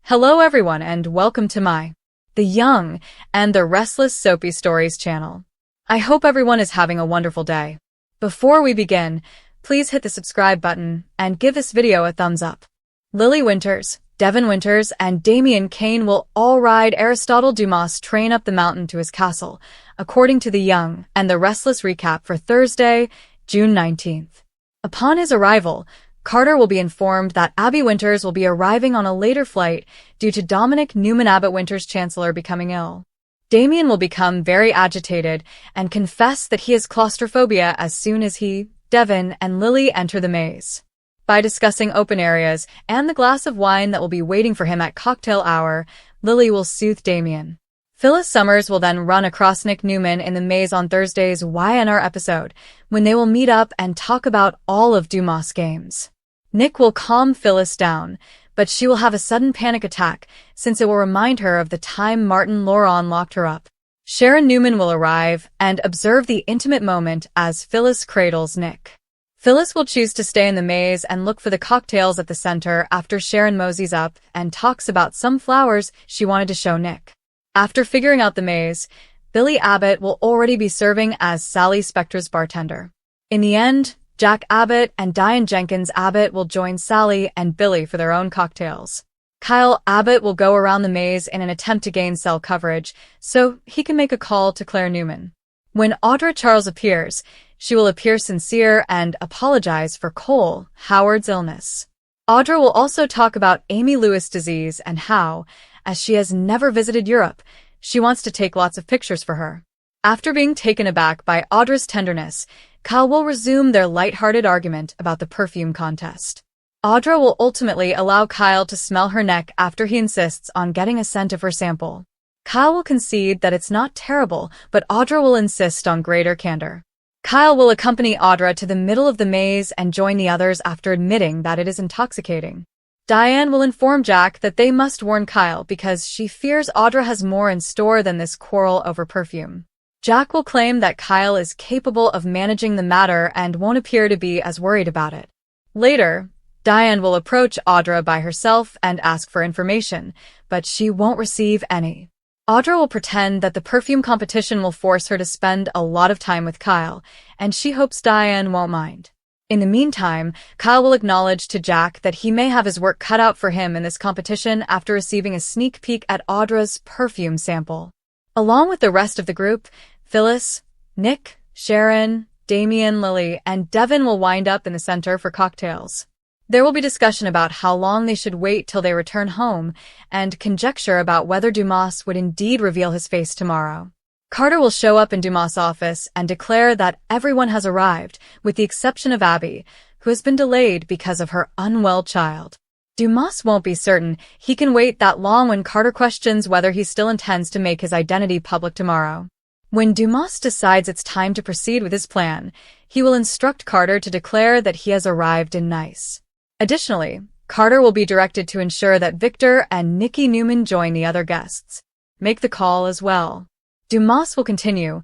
Hello everyone and welcome to my The Young and the Restless Soapy Stories channel. I hope everyone is having a wonderful day. Before we begin, please hit the subscribe button and give this video a thumbs up. Lily Winters, Devin Winters, and Damien Kane will all ride Aristotle Dumas' train up the mountain to his castle, according to The Young and the Restless recap for Thursday, June 19th. Upon his arrival, Carter will be informed that Abby Winters will be arriving on a later flight due to Dominic Newman Abbott Winters' chancellor becoming ill. Damien will become very agitated and confess that he has claustrophobia as soon as he, Devin, and Lily enter the maze. By discussing open areas and the glass of wine that will be waiting for him at cocktail hour, Lily will soothe Damien. Phyllis Summers will then run across Nick Newman in the maze on Thursday's YNR episode, when they will meet up and talk about all of Dumas' games. Nick will calm Phyllis down, but she will have a sudden panic attack since it will remind her of the time Martin Laurent locked her up. Sharon Newman will arrive and observe the intimate moment as Phyllis cradles Nick. Phyllis will choose to stay in the maze and look for the cocktails at the center after Sharon moseys up and talks about some flowers she wanted to show Nick. After figuring out the maze, Billy Abbott will already be serving as Sally Spector's bartender. In the end, Jack Abbott and Diane Jenkins Abbott will join Sally and Billy for their own cocktails. Kyle Abbott will go around the maze in an attempt to gain cell coverage so he can make a call to Claire Newman. When Audra Charles appears, she will appear sincere and apologize for Cole Howard's illness. Audra will also talk about Amy Lewis disease and how, as she has never visited Europe, she wants to take lots of pictures for her. After being taken aback by Audra's tenderness, Kyle will resume their light-hearted argument about the perfume contest. Audra will ultimately allow Kyle to smell her neck after he insists on getting a scent of her sample. Kyle will concede that it's not terrible, but Audra will insist on greater candor. Kyle will accompany Audra to the middle of the maze and join the others after admitting that it is intoxicating. Diane will inform Jack that they must warn Kyle because she fears Audra has more in store than this quarrel over perfume. Jack will claim that Kyle is capable of managing the matter and won't appear to be as worried about it. Later, Diane will approach Audra by herself and ask for information, but she won't receive any. Audra will pretend that the perfume competition will force her to spend a lot of time with Kyle, and she hopes Diane won't mind. In the meantime, Kyle will acknowledge to Jack that he may have his work cut out for him in this competition after receiving a sneak peek at Audra's perfume sample. Along with the rest of the group, Phyllis, Nick, Sharon, Damien, Lily, and Devin will wind up in the center for cocktails. There will be discussion about how long they should wait till they return home, and conjecture about whether Dumas would indeed reveal his face tomorrow. Carter will show up in Dumas' office and declare that everyone has arrived, with the exception of Abby, who has been delayed because of her unwell child. Dumas won't be certain he can wait that long when Carter questions whether he still intends to make his identity public tomorrow. When Dumas decides it's time to proceed with his plan, he will instruct Carter to declare that he has arrived in Nice. Additionally, Carter will be directed to ensure that Victor and Nikki Newman join the other guests. Make the call as well. Dumas will continue,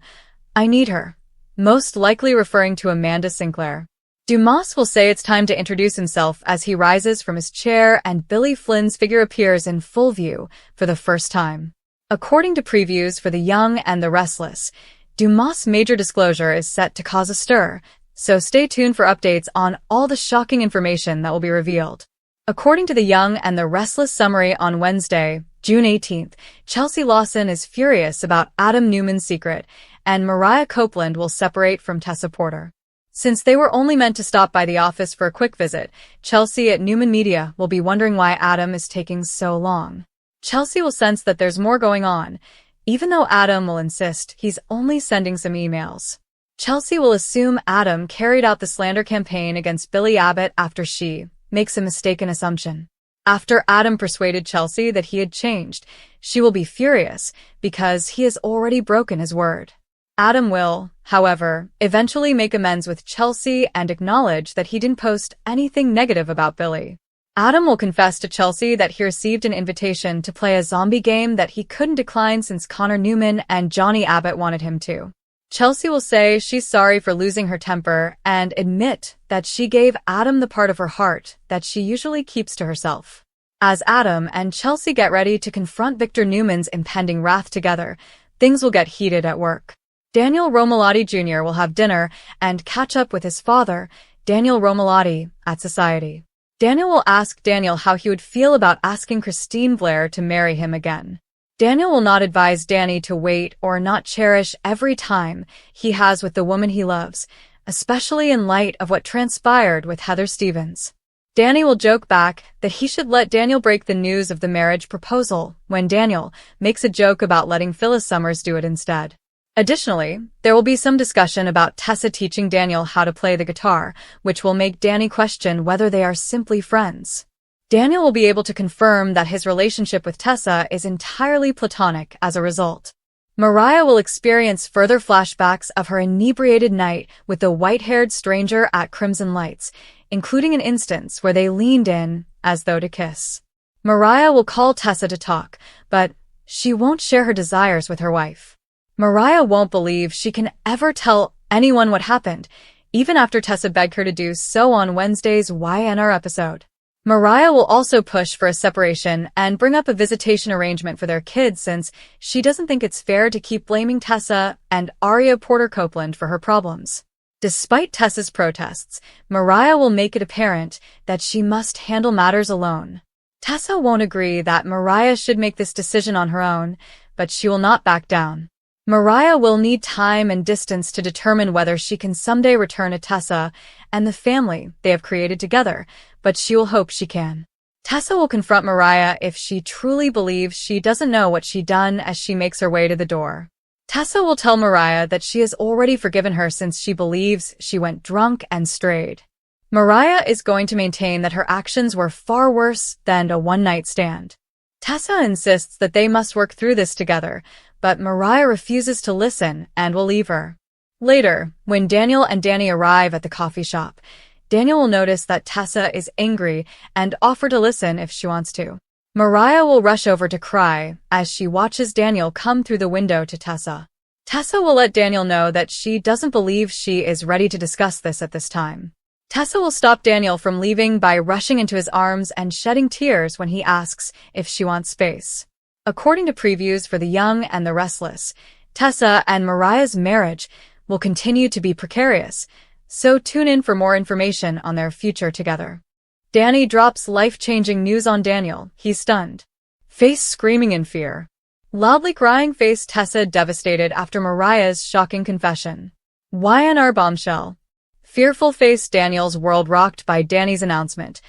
"I need her," most likely referring to Amanda Sinclair. Dumas will say it's time to introduce himself as he rises from his chair and Billy Flynn's figure appears in full view for the first time. According to previews for The Young and the Restless, Dumas' major disclosure is set to cause a stir, so stay tuned for updates on all the shocking information that will be revealed. According to The Young and the Restless summary on Wednesday, June 18th, Chelsea Lawson is furious about Adam Newman's secret, and Mariah Copeland will separate from Tessa Porter. Since they were only meant to stop by the office for a quick visit, Chelsea at Newman Media will be wondering why Adam is taking so long. Chelsea will sense that there's more going on, even though Adam will insist he's only sending some emails. Chelsea will assume Adam carried out the slander campaign against Billy Abbott after she makes a mistaken assumption. After Adam persuaded Chelsea that he had changed, she will be furious because he has already broken his word. Adam will, however, eventually make amends with Chelsea and acknowledge that he didn't post anything negative about Billy. Adam will confess to Chelsea that he received an invitation to play a zombie game that he couldn't decline since Connor Newman and Johnny Abbott wanted him to. Chelsea will say she's sorry for losing her temper and admit that she gave Adam the part of her heart that she usually keeps to herself. As Adam and Chelsea get ready to confront Victor Newman's impending wrath together, things will get heated at work. Daniel Romalotti Jr. will have dinner and catch up with his father, Daniel Romalotti, at Society. Daniel will ask Daniel how he would feel about asking Christine Blair to marry him again. Daniel will not advise Danny to wait or not cherish every time he has with the woman he loves, especially in light of what transpired with Heather Stevens. Danny will joke back that he should let Daniel break the news of the marriage proposal when Daniel makes a joke about letting Phyllis Summers do it instead. Additionally, there will be some discussion about Tessa teaching Daniel how to play the guitar, which will make Danny question whether they are simply friends. Daniel will be able to confirm that his relationship with Tessa is entirely platonic as a result. Mariah will experience further flashbacks of her inebriated night with the white-haired stranger at Crimson Lights, including an instance where they leaned in as though to kiss. Mariah will call Tessa to talk, but she won't share her desires with her wife. Mariah won't believe she can ever tell anyone what happened, even after Tessa begged her to do so on Wednesday's YNR episode. Mariah will also push for a separation and bring up a visitation arrangement for their kids since she doesn't think it's fair to keep blaming Tessa and Aria Porter Copeland for her problems. Despite Tessa's protests, Mariah will make it apparent that she must handle matters alone. Tessa won't agree that Mariah should make this decision on her own, but she will not back down. Mariah will need time and distance to determine whether she can someday return to Tessa and the family they have created together, but she will hope she can. Tessa will confront Mariah if she truly believes she doesn't know what she done as she makes her way to the door. Tessa will tell Mariah that she has already forgiven her since she believes she went drunk and strayed. Mariah is going to maintain that her actions were far worse than a one-night stand. Tessa insists that they must work through this together, but Mariah refuses to listen and will leave her. Later, when Daniel and Danny arrive at the coffee shop, Daniel will notice that Tessa is angry and offer to listen if she wants to. Mariah will rush over to cry as she watches Daniel come through the window to Tessa. Tessa will let Daniel know that she doesn't believe she is ready to discuss this at this time. Tessa will stop Daniel from leaving by rushing into his arms and shedding tears when he asks if she wants space. According to previews for The Young and the Restless, Tessa and Mariah's marriage will continue to be precarious, so tune in for more information on their future together. Danny drops life-changing news on Daniel. He's stunned. Face screaming in fear. Loudly crying face Tessa devastated after Mariah's shocking confession. YNR bombshell. Fearful face Daniel's world rocked by Danny's announcement.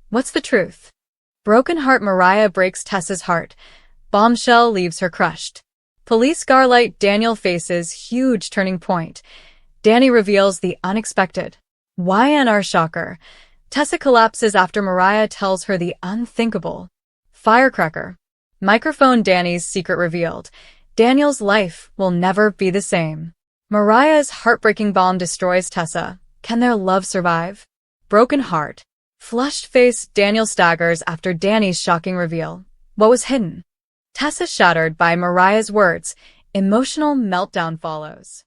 What's the truth? Broken heart Mariah breaks Tessa's heart. Bombshell leaves her crushed. Police Starlight Daniel faces huge turning point. Danny reveals the unexpected. YNR shocker. Tessa collapses after Mariah tells her the unthinkable. Firecracker. Microphone Danny's secret revealed. Daniel's life will never be the same. Mariah's heartbreaking bomb destroys Tessa. Can their love survive? Broken heart. Flushed face Daniel staggers after Danny's shocking reveal. What was hidden? Tessa shattered by Mariah's words. Emotional meltdown follows.